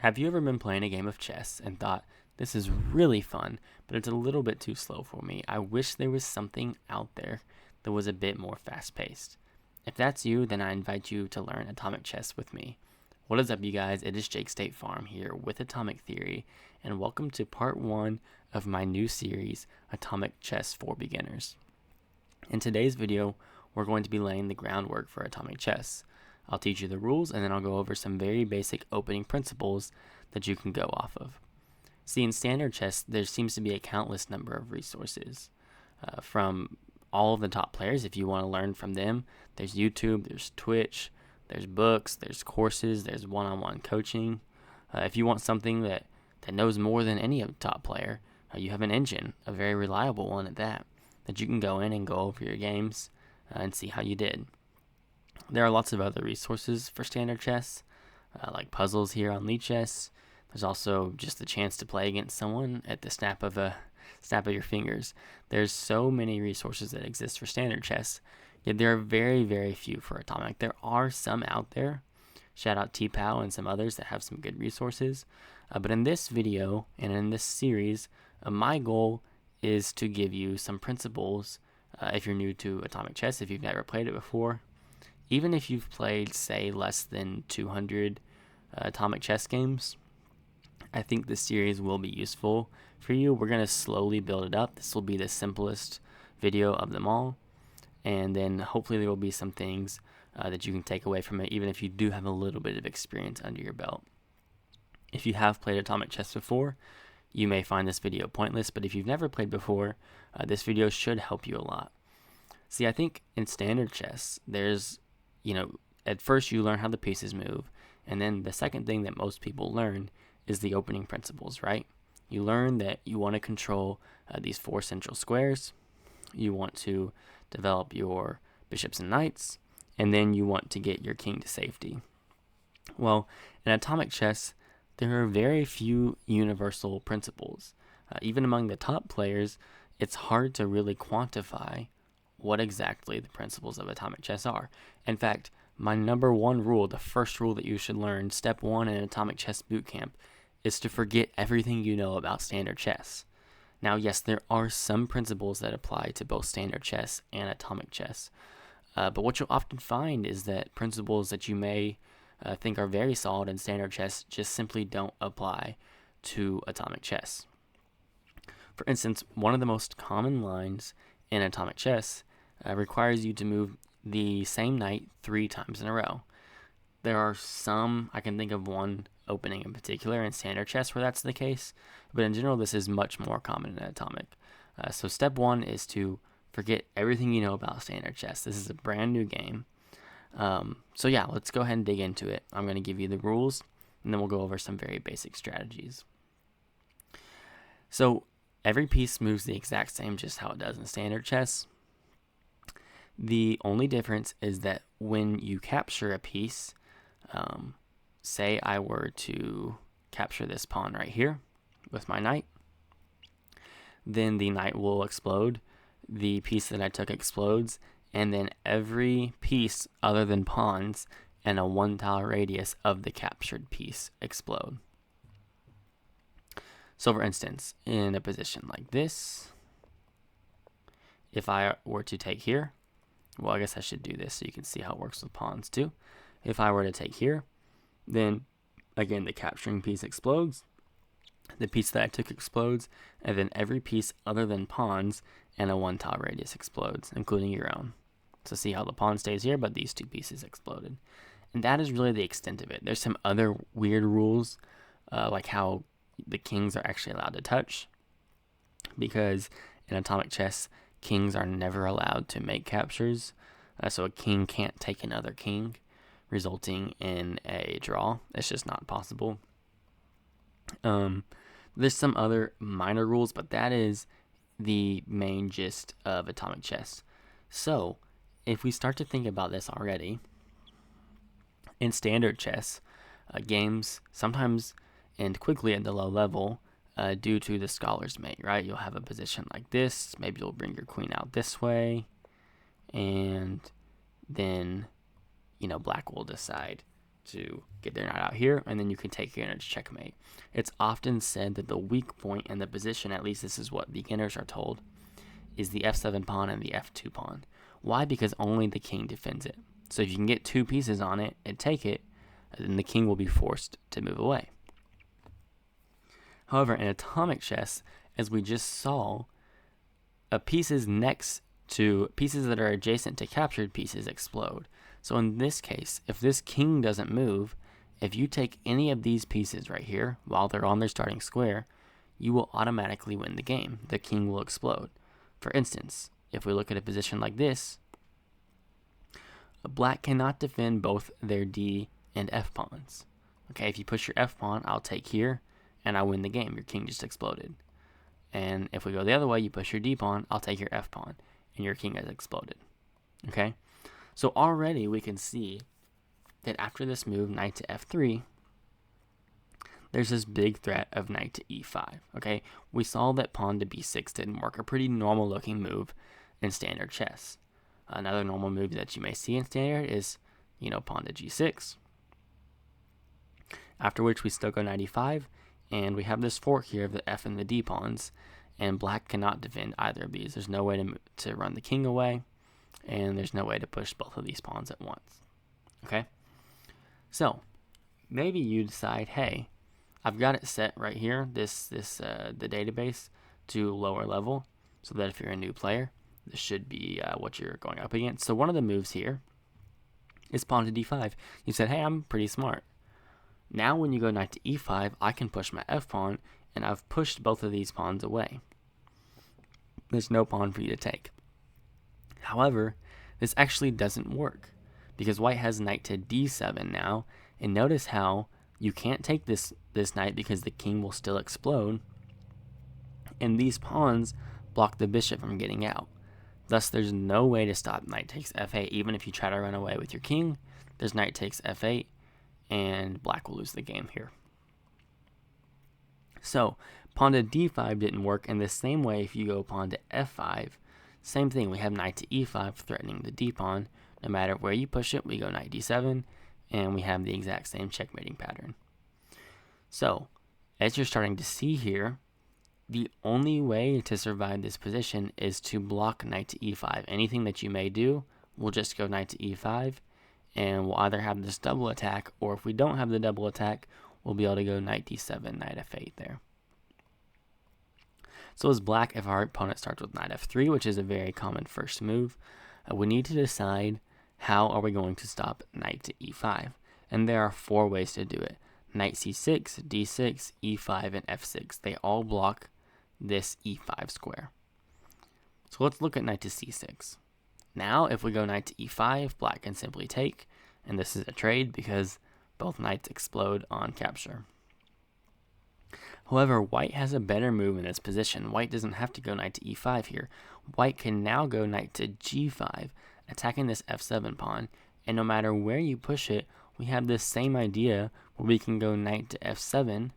Have you ever been playing a game of chess and thought, this is really fun, but it's a little bit too slow for me? I wish there was something out there that was a bit more fast paced. If that's you, then I invite you to learn atomic chess with me. What is up, you guys? It is Jake State Farm here with Atomic Theory, and welcome to part 1 of my new series, Atomic Chess for Beginners. In today's video, we're going to be laying the groundwork for atomic chess. I'll teach you the rules, and then I'll go over some very basic opening principles that you can go off of. See, in standard chess, there seems to be a countless number of resources. From all of the top players, if you want to learn from them, there's YouTube, there's Twitch, there's books, there's courses, there's one-on-one coaching. If you want something that knows more than any top player, you have an engine, a very reliable one at that you can go in and go over your games and see how you did. There are lots of other resources for standard chess, like puzzles here on Lichess. There's also just the chance to play against someone at the snap of your fingers. There's so many resources that exist for standard chess, yet there are very, very few for atomic. There are some out there. Shout out T-Pow and some others that have some good resources. But in this video and in this series, my goal is to give you some principles if you're new to atomic chess, if you've never played it before. Even if you've played, say, less than 200 atomic chess games, I think this series will be useful for you. We're going to slowly build it up. This will be the simplest video of them all. And then hopefully there will be some things that you can take away from it, even if you do have a little bit of experience under your belt. If you have played atomic chess before, you may find this video pointless, but if you've never played before, this video should help you a lot. See, I think in standard chess, there's at first you learn how the pieces move, and then the second thing that most people learn is the opening principles, right? You learn that you want to control these 4 central squares, you want to develop your bishops and knights, and then you want to get your king to safety. Well, in atomic chess, there are very few universal principles. Even among the top players, it's hard to really quantify what exactly the principles of atomic chess are. In fact, my number 1 rule, the first rule that you should learn, step 1 in atomic chess bootcamp, is to forget everything you know about standard chess. Now, yes, there are some principles that apply to both standard chess and atomic chess, but what you'll often find is that principles that you may think are very solid in standard chess just simply don't apply to atomic chess. For instance, one of the most common lines in atomic chess requires you to move the same knight 3 times in a row. There are some, I can think of one opening in particular in standard chess where that's the case, but in general this is much more common in atomic. So step 1 is to forget everything you know about standard chess. This is a brand new game. So yeah, let's go ahead and dig into it. I'm going to give you the rules, and then we'll go over some very basic strategies. So every piece moves the exact same, just how it does in standard chess. The only difference is that when you capture a piece, say I were to capture this pawn right here with my knight, then the knight will explode, the piece that I took explodes, and then every piece other than pawns and a 1 tile radius of the captured piece explode. So for instance, in a position like this, if I were to take here, well, I guess I should do this so you can see how it works with pawns too. If I were to take here, then again the capturing piece explodes, the piece that I took explodes, and then every piece other than pawns and a 1 tile radius explodes, including your own. So see how the pawn stays here, but these 2 pieces exploded. And that is really the extent of it. There's some other weird rules, like how the kings are actually allowed to touch, because in atomic chess, kings are never allowed to make captures. So a king can't take another king, resulting in a draw. It's just not possible. There's some other minor rules, but that is the main gist of atomic chess. So if we start to think about this already, in standard chess, games sometimes end quickly at the low level due to the scholar's mate, right? You'll have a position like this, maybe you'll bring your queen out this way, and then black will decide to get their knight out here, and then you can take here and it's checkmate. It's often said that the weak point in the position, at least this is what beginners are told, is the f7 pawn and the f2 pawn. Why? Because only the king defends it. So if you can get 2 pieces on it and take it, then the king will be forced to move away. However, in atomic chess, as we just saw, pieces next to pieces that are adjacent to captured pieces explode. So in this case, if this king doesn't move, if you take any of these pieces right here while they're on their starting square, you will automatically win the game. The king will explode. For instance, if we look at a position like this, black cannot defend both their d and f pawns. Okay, if you push your f pawn, I'll take here, and I win the game. Your king just exploded. And if we go the other way, you push your d pawn, I'll take your f pawn, and your king has exploded. Okay, so already we can see that after this move, knight to f3, there's this big threat of knight to e5. Okay, we saw that pawn to b6 didn't work, a pretty normal looking move in standard chess. Another normal move that you may see in standard is, pawn to g6. After which we still go knight e5, and we have this fork here of the f and the d pawns, and black cannot defend either of these. There's no way to run the king away, and there's no way to push both of these pawns at once. Okay? So, maybe you decide, hey, I've got it set right here, the database, to lower level, so that if you're a new player, this should be what you're going up against. So one of the moves here is pawn to d5. You said, hey, I'm pretty smart. Now when you go knight to e5, I can push my f pawn, and I've pushed both of these pawns away. There's no pawn for you to take. However, this actually doesn't work, because white has knight to d7 now, and notice how you can't take this knight because the king will still explode, and these pawns block the bishop from getting out. Thus, there's no way to stop knight takes f8. Even if you try to run away with your king, there's knight takes f8, and black will lose the game here. So, pawn to d5 didn't work, and the same way if you go pawn to f5, same thing, we have knight to e5 threatening the d pawn. No matter where you push it, we go knight d7, and we have the exact same checkmating pattern. So, as you're starting to see here, the only way to survive this position is to block knight to e5. Anything that you may do, we'll just go knight to e5, and we'll either have this double attack, or if we don't have the double attack, we'll be able to go knight d7, knight f8 there. So as black, if our opponent starts with knight f3, which is a very common first move, we need to decide how are we going to stop knight to e5. And there are 4 ways to do it. Knight c6, d6, e5, and f6. They all block this e5 square. So let's look at knight to c6. Now, if we go knight to e5, black can simply take, and this is a trade because both knights explode on capture. However, white has a better move in this position. White doesn't have to go knight to e5 here. White can now go knight to g5, attacking this f7 pawn, and no matter where you push it, we have this same idea where we can go knight to f7,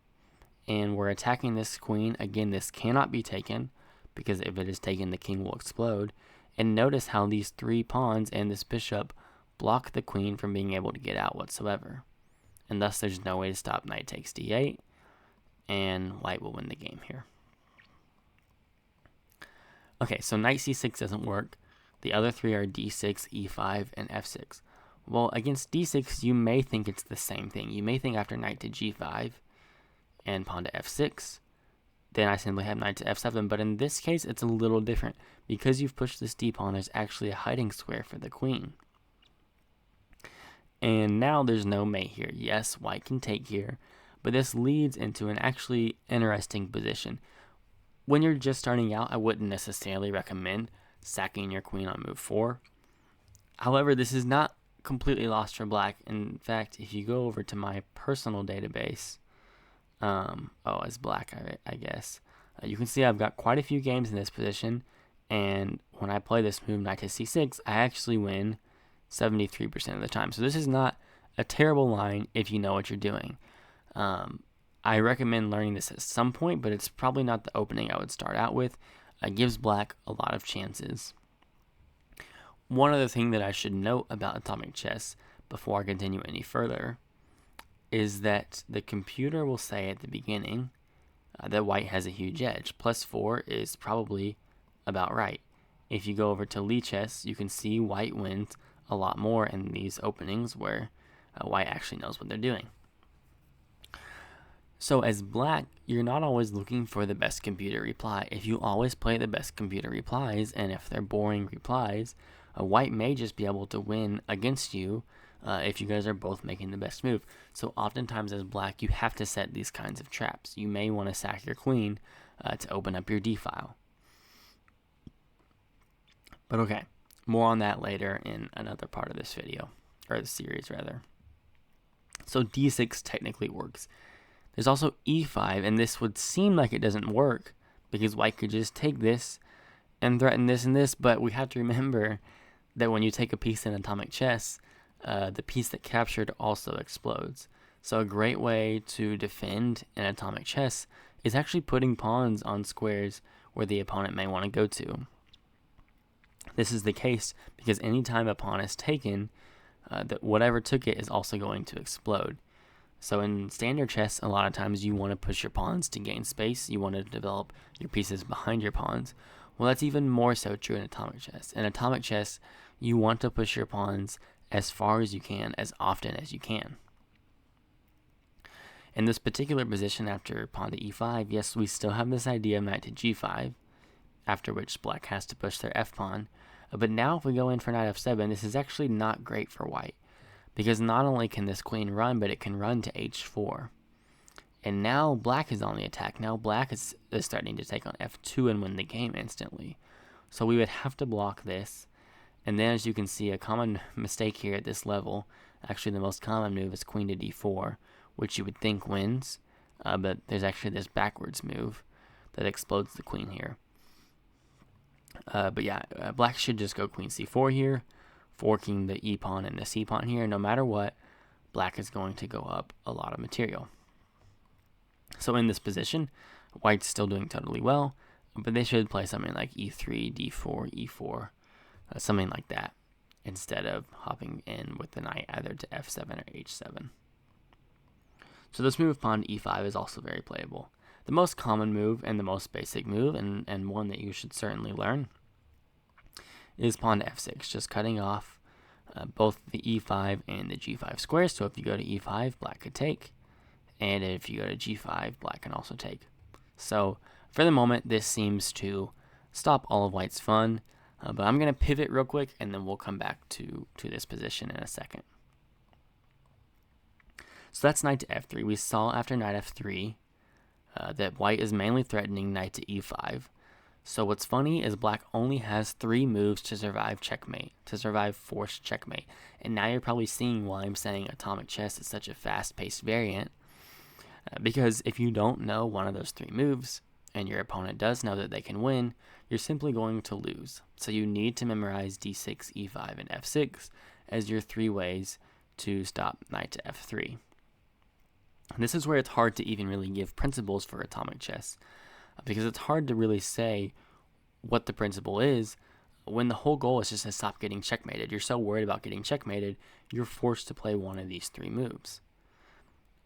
and we're attacking this queen. Again, this cannot be taken, because if it is taken, the king will explode. And notice how these 3 pawns and this bishop block the queen from being able to get out whatsoever. And thus there's no way to stop knight takes d8, and white will win the game here. Okay, so knight c6 doesn't work. The other 3 are d6, e5, and f6. Well, against d6, you may think it's the same thing. You may think after knight to g5 and pawn to f6, then I simply have knight to f7. But in this case, it's a little different. Because you've pushed this d pawn, there's actually a hiding square for the queen. And now there's no mate here. Yes, white can take here, but this leads into an actually interesting position. When you're just starting out, I wouldn't necessarily recommend sacking your queen on move 4. However, this is not completely lost for black. In fact, if you go over to my personal database, as black, I guess, you can see I've got quite a few games in this position, and when I play this move, knight to c6, I actually win 73% of the time. So this is not a terrible line if you know what you're doing. I recommend learning this at some point, but it's probably not the opening I would start out with. It gives black a lot of chances. One other thing that I should note about atomic chess before I continue any further is that the computer will say at the beginning that white has a huge edge. +4 is probably about right. If you go over to Lichess, you can see white wins a lot more in these openings where white actually knows what they're doing. So as black, you're not always looking for the best computer reply. If you always play the best computer replies, and if they're boring replies, white may just be able to win against you if you guys are both making the best move. So oftentimes as black, you have to set these kinds of traps. You may want to sack your queen to open up your D file. But okay, more on that later in another part of this video, or the series rather. So D6 technically works. There's also E5, and this would seem like it doesn't work because white could just take this and threaten this and this, but we have to remember that when you take a piece in atomic chess, the piece that captured also explodes. So a great way to defend in atomic chess is actually putting pawns on squares where the opponent may want to go to. This is the case because anytime a pawn is taken, that whatever took it is also going to explode. So in standard chess, a lot of times you want to push your pawns to gain space. You want to develop your pieces behind your pawns. Well, that's even more so true in atomic chess. In atomic chess, you want to push your pawns as far as you can, as often as you can. In this particular position after pawn to e5, yes, we still have this idea of knight to g5, after which black has to push their f-pawn. But now if we go in for knight f7, this is actually not great for white, because not only can this queen run, but it can run to h4. And now black is on the attack. Now black is starting to take on f2 and win the game instantly. So we would have to block this. And then as you can see, a common mistake here at this level, actually the most common move is queen to d4, which you would think wins, but there's actually this backwards move that explodes the queen here. But yeah, black should just go queen c4 here, forking the e pawn and the c pawn here. No matter what, black is going to go up a lot of material. So in this position, white's still doing totally well, but they should play something like e3, d4, e4, something like that, instead of hopping in with the knight either to f7 or h7. So this move pawn to e5 is also very playable. The most common move and the most basic move, and one that you should certainly learn, is pawn to f6, just cutting off both the e5 and the g5 squares. So if you go to e5, black could take, and if you go to g5, black can also take. So for the moment, this seems to stop all of white's fun, but I'm going to pivot real quick, and then we'll come back to this position in a second. So that's knight to f3. We saw after knight f3 that white is mainly threatening knight to e5. So what's funny is black only has 3 moves to survive checkmate, to survive forced checkmate. And now you're probably seeing why I'm saying atomic chess is such a fast-paced variant. Because if you don't know one of those 3 moves, and your opponent does know that they can win, you're simply going to lose. So you need to memorize d6, e5, and f6 as your 3 ways to stop knight to f3. This is where it's hard to even really give principles for atomic chess, because it's hard to really say what the principle is when the whole goal is just to stop getting checkmated. You're so worried about getting checkmated, you're forced to play one of these 3 moves.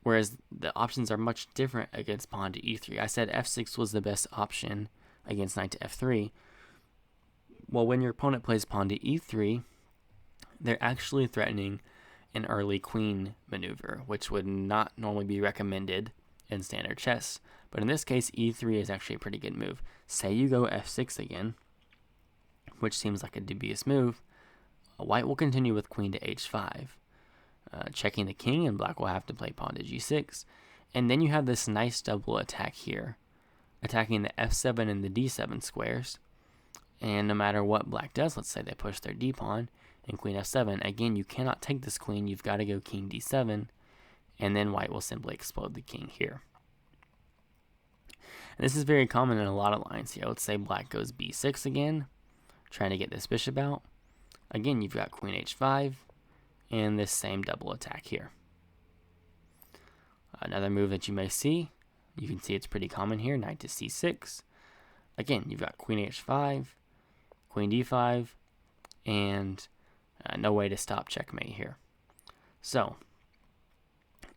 Whereas the options are much different against pawn to e3. I said f6 was the best option against knight to f3. Well, when your opponent plays pawn to e3, they're actually threatening an early queen maneuver, which would not normally be recommended in standard chess. But in this case, e3 is actually a pretty good move. Say you go f6 again, which seems like a dubious move, white will continue with queen to h5, checking the king, and black will have to play pawn to g6. And then you have this nice double attack here, attacking the f7 and the d7 squares. And no matter what black does, let's say they push their d pawn and queen f7, again, you cannot take this queen, you've got to go king d7, and then white will simply explode the king here. And this is very common in a lot of lines here. Let's say black goes b6 again, trying to get this bishop out. Again, you've got queen h5, and this same double attack here. Another move that you may see, you can see it's pretty common here, knight to c6. Again, you've got queen h5, queen d5, and no way to stop checkmate here. So,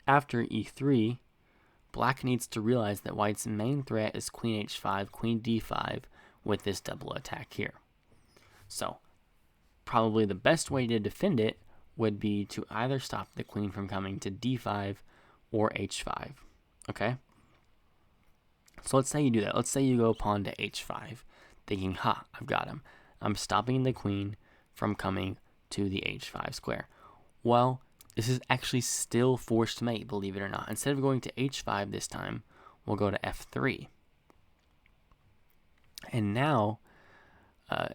after e3, black needs to realize that white's main threat is queen h5, queen d5 with this double attack here. So probably the best way to defend it would be to either stop the queen from coming to d5 or h5, okay? So let's say you do that. Let's say you go pawn to h5, thinking, ha, I've got him. I'm stopping the queen from coming to the h5 square. Well, this is actually still forced mate, believe it or not. Instead of going to h5 this time, we'll go to f3. And now,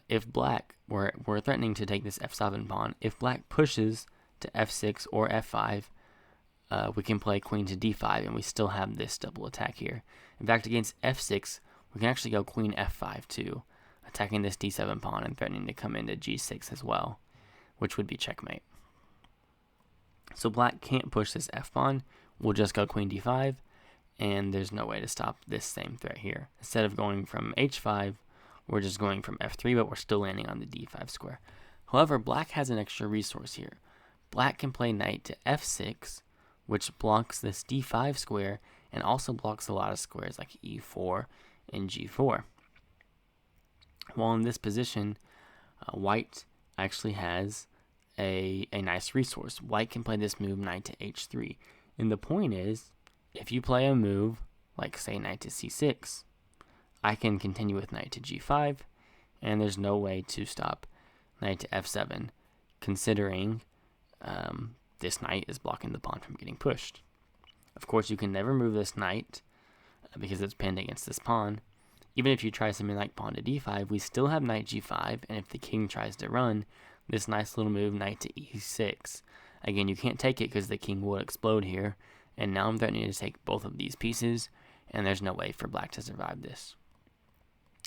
if black, we're threatening to take this f7 pawn. If black pushes to f6 or f5, we can play queen to d5, and we still have this double attack here. In fact, against f6, we can actually go queen f5 too, attacking this d7 pawn and threatening to come into g6 as well, which would be checkmate. So black can't push this f pawn. We'll just go queen d5, and there's no way to stop this same threat here. Instead of going from h5, we're just going from f3, but we're still landing on the d5 square. However, black has an extra resource here. Black can play knight to f6, which blocks this d5 square and also blocks a lot of squares like e4 and g4. While in this position, white actually has a nice resource. White can play this move knight to h3. And the point is, if you play a move like, say, knight to c6, I can continue with knight to g5, and there's no way to stop knight to f7, considering this knight is blocking the pawn from getting pushed. Of course, you can never move this knight because it's pinned against this pawn. Even if you try something like pawn to d5, we still have knight g5, and if the king tries to run, this nice little move, knight to e6. Again, you can't take it because the king will explode here, and now I'm threatening to take both of these pieces, and there's no way for black to survive this.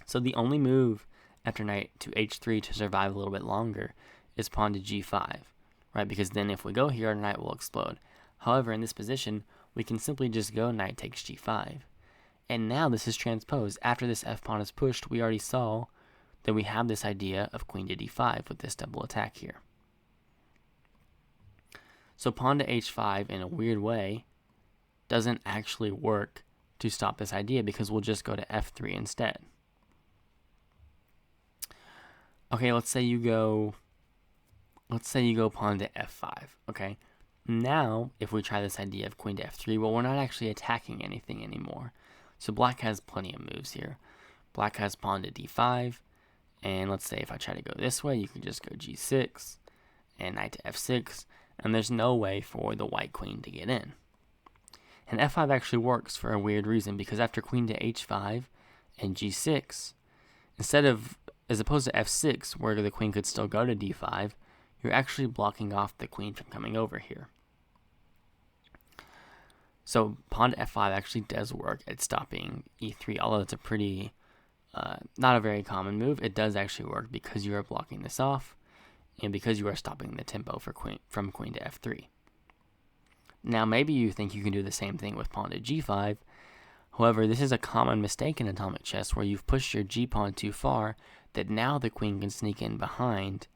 So the only move after knight to h3 to survive a little bit longer is pawn to g5, right? Because then if we go here, our knight will explode. However, in this position, we can simply just go knight takes g5. And now this is transposed. After this f-pawn is pushed, we already saw that we have this idea of queen to d5 with this double attack here. So pawn to h5, in a weird way, doesn't actually work to stop this idea because we'll just go to f3 instead. Okay, let's say you go pawn to f5, okay? Now, if we try this idea of queen to f3, well, we're not actually attacking anything anymore. So black has plenty of moves here. Black has pawn to d5, and let's say if I try to go this way, you can just go g6 and knight to f6, and there's no way for the white queen to get in. And f5 actually works for a weird reason, because after queen to h5 and g6, as opposed to f6, where the queen could still go to d5, you're actually blocking off the queen from coming over here. So pawn to f5 actually does work at stopping e3, although it's a pretty, not a very common move. It does actually work because you are blocking this off, and because you are stopping the tempo from queen to f3. Now maybe you think you can do the same thing with pawn to g5. However, this is a common mistake in atomic chess where you've pushed your g-pawn too far that now the queen can sneak in behind,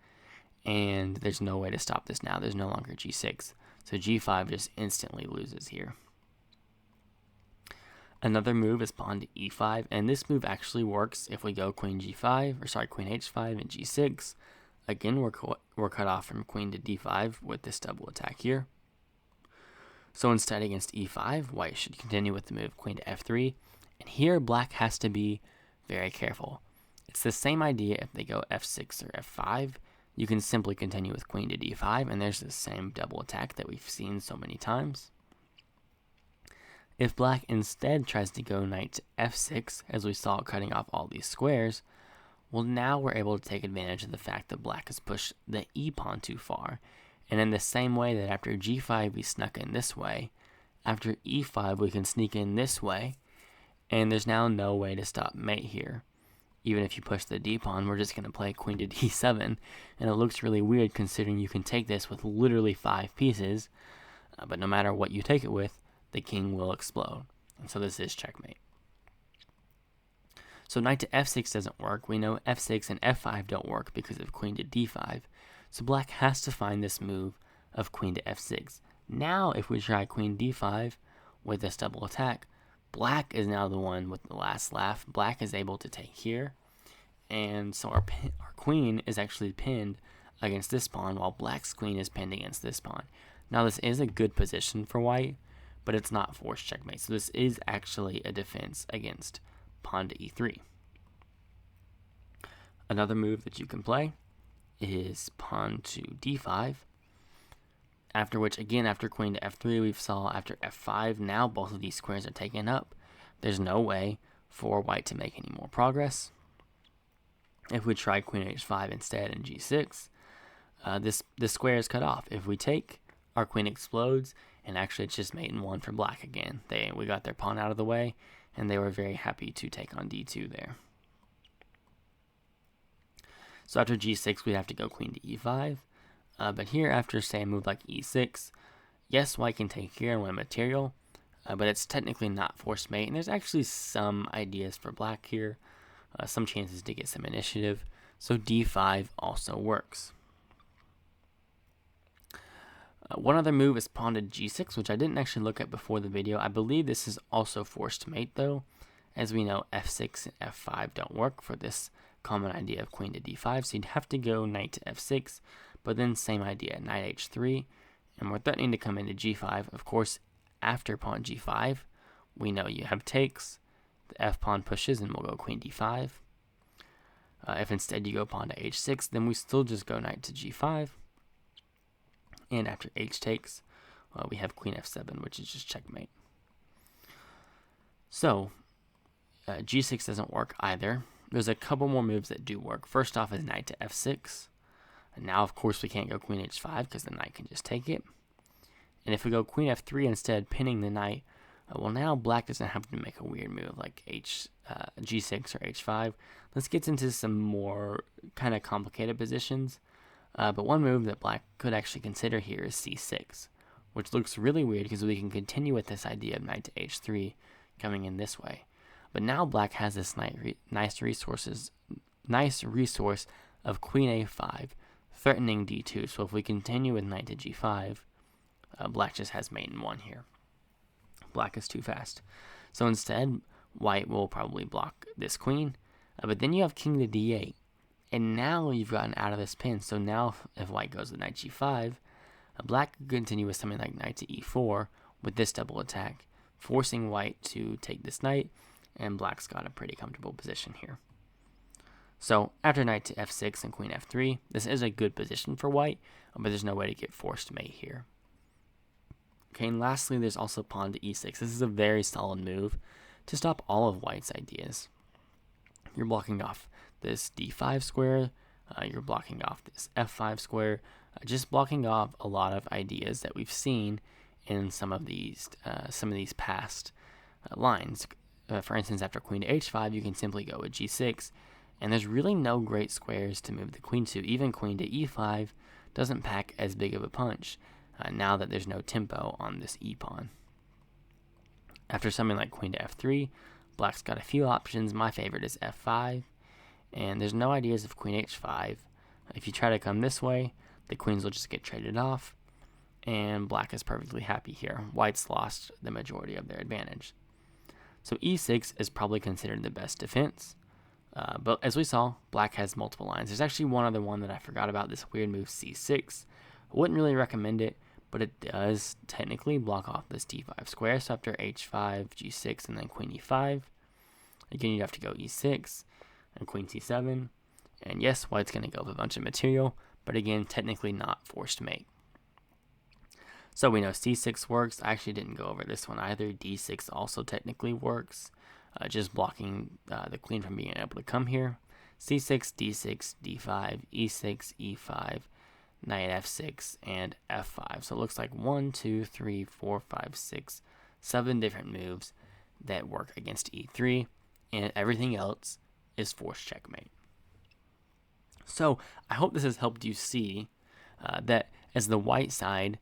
and there's no way to stop this now. There's no longer g6. So g5 just instantly loses here. Another move is pawn to e5, and this move actually works if we go queen h5 and g6. Again, we're cut off from queen to d5 with this double attack here. So instead, against e5, white should continue with the move queen to f3, and here black has to be very careful. It's the same idea if they go f6 or f5. You can simply continue with queen to d5, and there's the same double attack that we've seen so many times. If black instead tries to go knight to f6, as we saw cutting off all these squares, well, now we're able to take advantage of the fact that black has pushed the e-pawn too far. And in the same way that after g5 we snuck in this way, after e5 we can sneak in this way, and there's now no way to stop mate here. Even if you push the d-pawn, we're just going to play queen to d7, and it looks really weird considering you can take this with literally 5 pieces, but no matter what you take it with, the king will explode. And so this is checkmate. So knight to f6 doesn't work. We know f6 and f5 don't work because of queen to d5. So black has to find this move of queen to f6. Now if we try queen d5 with this double attack, black is now the one with the last laugh. Black is able to take here, and so our queen is actually pinned against this pawn, while black's queen is pinned against this pawn. Now this is a good position for white, but it's not forced checkmate. So this is actually a defense against pawn to e3. Another move that you can play is pawn to d5, after which, again, after queen to f3, we saw after f5, now both of these squares are taken up. There's no way for white to make any more progress. If we try queen h5 instead and g6, this square is cut off. If we take, our queen explodes, and actually it's just mate in 1 for black again. We got their pawn out of the way, and they were very happy to take on d2 there. So after g6, we have to go queen to e5. But here, after, say, a move like e6, yes, white can take here and win material, but it's technically not forced mate, and there's actually some ideas for black here, some chances to get some initiative, so d5 also works. One other move is pawn to g6, which I didn't actually look at before the video. I believe this is also forced mate, though. As we know, f6 and f5 don't work for this common idea of queen to d5, so you'd have to go knight to f6, but then same idea, knight h3, and we're threatening to come into g5. Of course, after pawn g5, we know you have takes, the f pawn pushes, and we'll go queen d5. If instead you go pawn to h6, then we still just go knight to g5, and after h takes, we have queen f7, which is just checkmate. So, g6 doesn't work either. There's a couple more moves that do work. First off is knight to f6. And now, of course, we can't go queen h5 because the knight can just take it. And if we go queen f3 instead, pinning the knight, well, now black doesn't have to make a weird move like g6 or h5. This gets into some more kind of complicated positions. But one move that black could actually consider here is c6, which looks really weird because we can continue with this idea of knight to h3 coming in this way. But now black has this nice resource of queen a5, threatening d2. So if we continue with knight to g5, black just has mate in 1 here. Black is too fast. So instead, white will probably block this queen. But then you have king to d8. And now you've gotten out of this pin. So now if white goes to knight g5, black could continue with something like knight to e4 with this double attack, forcing white to take this knight, and black's got a pretty comfortable position here. So after knight to f6 and queen f3, this is a good position for white, but there's no way to get forced mate here. Okay, and lastly, there's also pawn to e6. This is a very solid move to stop all of white's ideas. You're blocking off this d5 square, you're blocking off this f5 square, just blocking off a lot of ideas that we've seen in some of these past lines. For instance, after queen to h5, you can simply go with g6, and there's really no great squares to move the queen to. Even queen to e5 doesn't pack as big of a punch now that there's no tempo on this e-pawn. After something like queen to f3, black's got a few options. My favorite is f5, and there's no ideas of queen h5. If you try to come this way, the queens will just get traded off, and black is perfectly happy here. White's lost the majority of their advantage. So e6 is probably considered the best defense, but as we saw, black has multiple lines. There's actually one other one that I forgot about, this weird move c6. I wouldn't really recommend it, but it does technically block off this d5 square. So after h5, g6, and then queen e5, again you have to go e6 and queen c7, and yes, white's going to go with a bunch of material, but again, technically not forced mate. So we know c6 works. I actually didn't go over this one either. d6 also technically works, just blocking the queen from being able to come here. c6, d6, d5, e6, e5, knight f6, and f5. So it looks like 1, 2, 3, 4, 5, 6, 7 different moves that work against e3, and everything else is forced checkmate. So I hope this has helped you see that as the white side,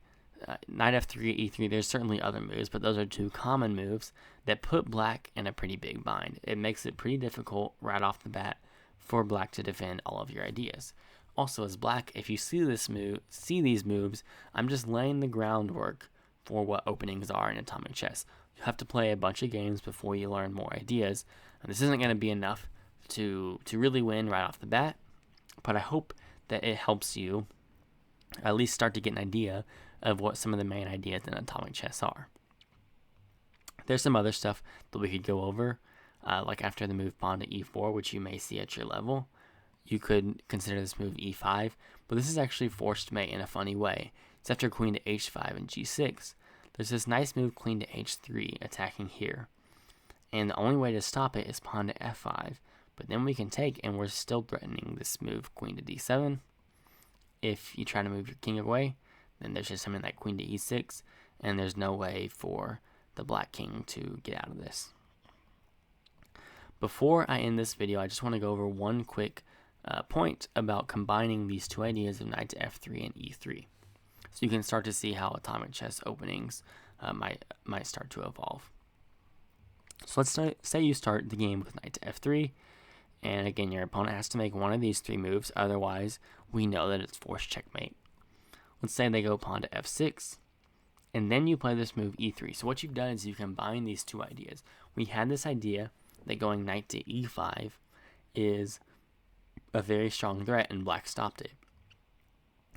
knight f3, e3, there's certainly other moves, but those are two common moves that put black in a pretty big bind. It makes it pretty difficult right off the bat for black to defend all of your ideas. Also, as black, if you see these moves, I'm just laying the groundwork for what openings are in atomic chess. You have to play a bunch of games before you learn more ideas, and this isn't going to be enough to really win right off the bat, but I hope that it helps you at least start to get an idea of what some of the main ideas in atomic chess are. There's some other stuff that we could go over, like after the move pawn to e4, which you may see at your level. You could consider this move e5, but this is actually forced mate in a funny way. It's after queen to h5 and g6. There's this nice move queen to h3 attacking here, and the only way to stop it is pawn to f5, but then we can take, and we're still threatening this move queen to d7. If you try to move your king away, then there's just something like queen to e6, and there's no way for the black king to get out of this. Before I end this video, I just want to go over one quick point about combining these two ideas of knight to f3 and e3, so you can start to see how atomic chess openings might start to evolve. So let's say you start the game with knight to f3, and again your opponent has to make one of these three moves, otherwise we know that it's forced checkmate. Let's say they go pawn to f6, and then you play this move e3. So what you've done is you combine these two ideas. We had this idea that going knight to e5 is a very strong threat, and black stopped it.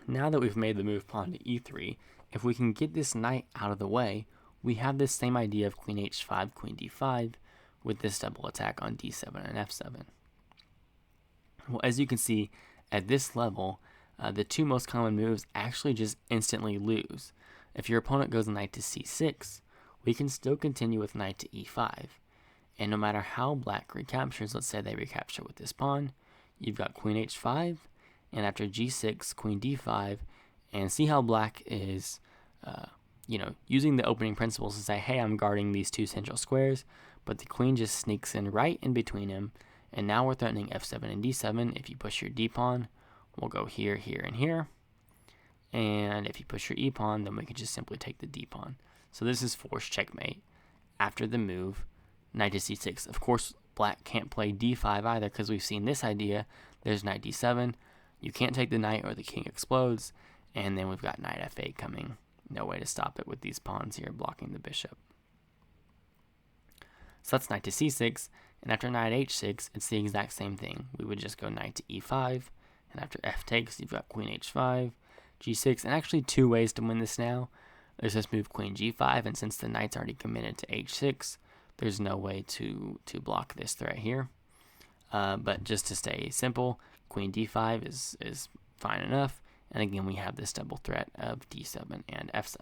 Now that we've made the move pawn to e3, if we can get this knight out of the way, we have this same idea of queen h5, queen d5, with this double attack on d7 and f7. Well, as you can see, at this level, the two most common moves actually just instantly lose. If your opponent goes knight to c6, we can still continue with knight to e5. And no matter how black recaptures, let's say they recapture with this pawn, you've got queen h5, and after g6, queen d5, and see how black is, using the opening principles to say, hey, I'm guarding these two central squares, but the queen just sneaks in right in between him, and now we're threatening f7 and d7. If you push your d-pawn, we'll go here, here, and here, and if you push your e-pawn, then we can just simply take the d-pawn. So this is forced checkmate after the move knight to c6. Of course, black can't play d5 either, because we've seen this idea. There's knight d7. You can't take the knight or the king explodes, and then we've got knight f8 coming. No way to stop it with these pawns here blocking the bishop. So that's knight to c6, and after knight h6, it's the exact same thing. We would just go knight to e5, and after f takes, you've got queen h5, g6, and actually two ways to win this now. There's this move queen g5, and since the knight's already committed to h6, there's no way to block this threat here. But just to stay simple, queen d5 is fine enough, and again we have this double threat of d7 and f7.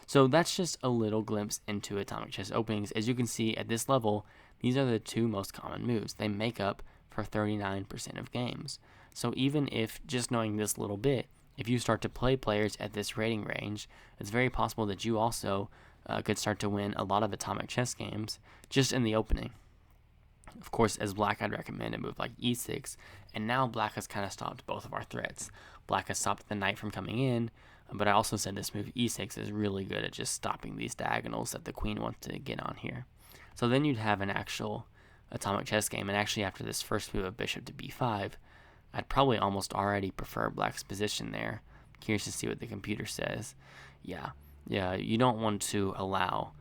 So that's just a little glimpse into atomic chess openings. As you can see at this level, these are the two most common moves. They make up for 39% of games. So even if just knowing this little bit, if you start to play players at this rating range, it's very possible that you also could start to win a lot of atomic chess games just in the opening. Of course, as black, I'd recommend a move like e6, and now black has kind of stopped both of our threats. Black has stopped the knight from coming in, but I also said this move e6 is really good at just stopping these diagonals that the queen wants to get on here. So then you'd have an actual atomic chess game, and actually after this first move of bishop to b5, I'd probably almost already prefer black's position there. Curious to see what the computer says. Yeah, you don't want to allow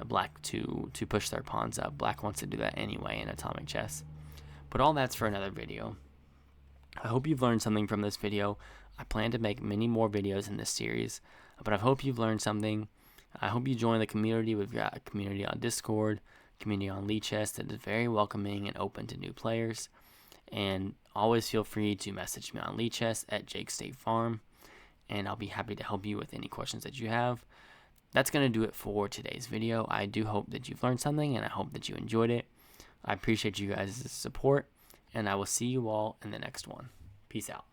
black to push their pawns up. Black wants to do that anyway in atomic chess. But all that's for another video. I hope you've learned something from this video. I plan to make many more videos in this series, but I hope you've learned something. I hope you join the community. We've got a community on Discord, community on Lichess that is very welcoming and open to new players. And always feel free to message me on Lichess at Jake State Farm, and I'll be happy to help you with any questions that you have. That's going to do it for today's video. I do hope that you've learned something, and I hope that you enjoyed it. I appreciate you guys' support, and I will see you all in the next one. Peace out.